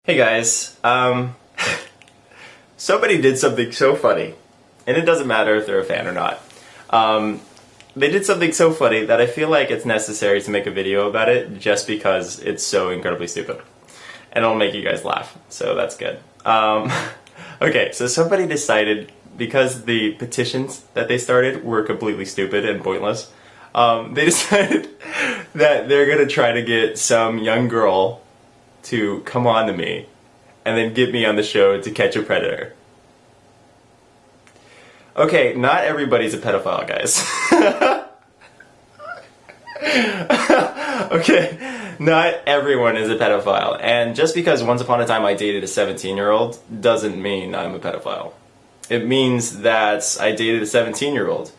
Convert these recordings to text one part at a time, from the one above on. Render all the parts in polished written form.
Hey guys, somebody did something so funny, and it doesn't matter if they're a fan or not. They did something so funny that I feel like it's necessary to make a video about it just because it's so incredibly stupid. And it'll make you guys laugh, so that's good. Okay, so somebody decided, because the petitions that they started were completely stupid and pointless, they decided that they're gonna try to get some young girl to come on to me and then get me on the show to catch a predator. Okay, not everybody's a pedophile, guys. Okay, not everyone is a pedophile. And just because once upon a time I dated a 17-year-old doesn't mean I'm a pedophile. It means that I dated a 17-year-old.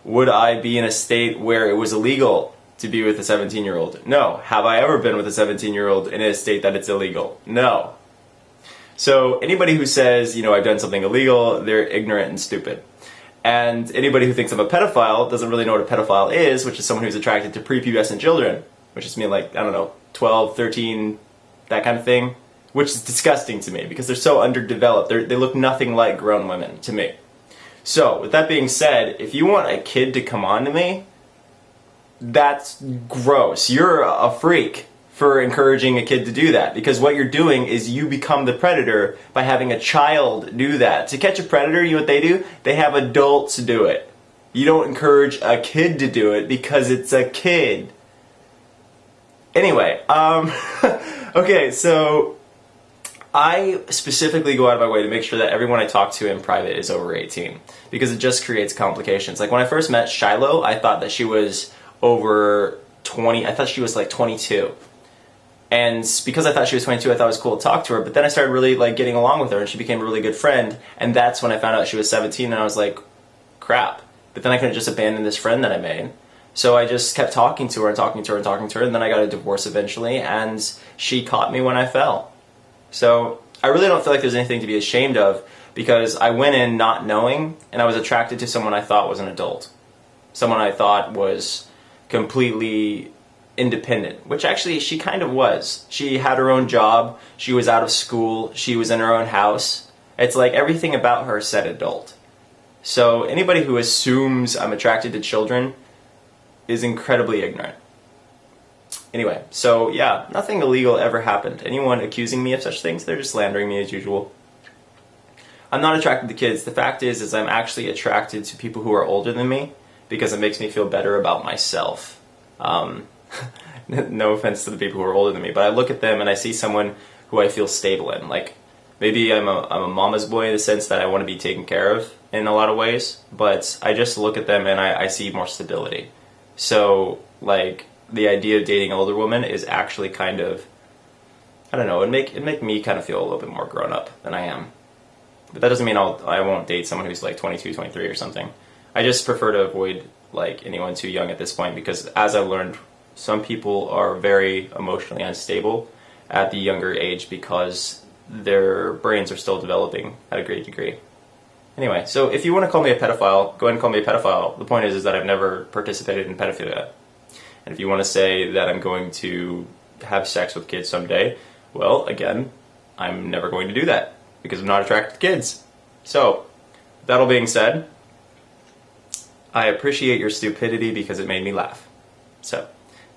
Would I be in a state where it was illegal to be with a 17-year-old? No. Have I ever been with a 17-year-old in a state that it's illegal? No. So anybody who says, you know, I've done something illegal, they're ignorant and stupid. And anybody who thinks I'm a pedophile doesn't really know what a pedophile is, which is someone who's attracted to prepubescent children, which is mean like, I don't know, 12, 13, that kind of thing, which is disgusting to me because they're so underdeveloped. They look nothing like grown women to me. So, with that being said, if you want a kid to come on to me, that's gross. You're a freak for encouraging a kid to do that, because what you're doing is you become the predator by having a child do that. To catch a predator, you know what they do? They have adults do it. You don't encourage a kid to do it because it's a kid. Anyway, okay, so I specifically go out of my way to make sure that everyone I talk to in private is over 18, because it just creates complications. Like when I first met Shiloh, I thought that she was over 20, I thought she was like 22. And because I thought she was 22, I thought it was cool to talk to her, but then I started really like getting along with her and she became a really good friend, and that's when I found out she was 17 and I was like, crap. But then I couldn't just abandon this friend that I made. So I just kept talking to her and talking to her and talking to her, and then I got a divorce eventually, and she caught me when I fell. So I really don't feel like there's anything to be ashamed of, because I went in not knowing, and I was attracted to someone I thought was an adult. Someone I thought was completely independent, which actually she kind of was. She had her own job, she was out of school, she was in her own house. It's like everything about her said adult. So anybody who assumes I'm attracted to children is incredibly ignorant. Anyway, so yeah, nothing illegal ever happened. Anyone accusing me of such things, they're just slandering me as usual. I'm not attracted to kids. The fact is I'm actually attracted to people who are older than me because it makes me feel better about myself. No offense to the people who are older than me, but I look at them and I see someone who I feel stable in. Like, maybe I'm a mama's boy in the sense that I want to be taken care of in a lot of ways, but I just look at them and I see more stability. So, like, the idea of dating an older woman is actually kind of, I don't know, it'd make me kind of feel a little bit more grown up than I am. But that doesn't mean I won't date someone who's like 22, 23 or something. I just prefer to avoid like anyone too young at this point, because as I've learned, some people are very emotionally unstable at the younger age because their brains are still developing at a great degree. Anyway, so if you want to call me a pedophile, go ahead and call me a pedophile. The point is that I've never participated in pedophilia. And if you want to say that I'm going to have sex with kids someday, well, again, I'm never going to do that because I'm not attracted to kids. So, that all being said, I appreciate your stupidity because it made me laugh. So,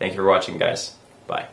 thank you for watching, guys. Bye.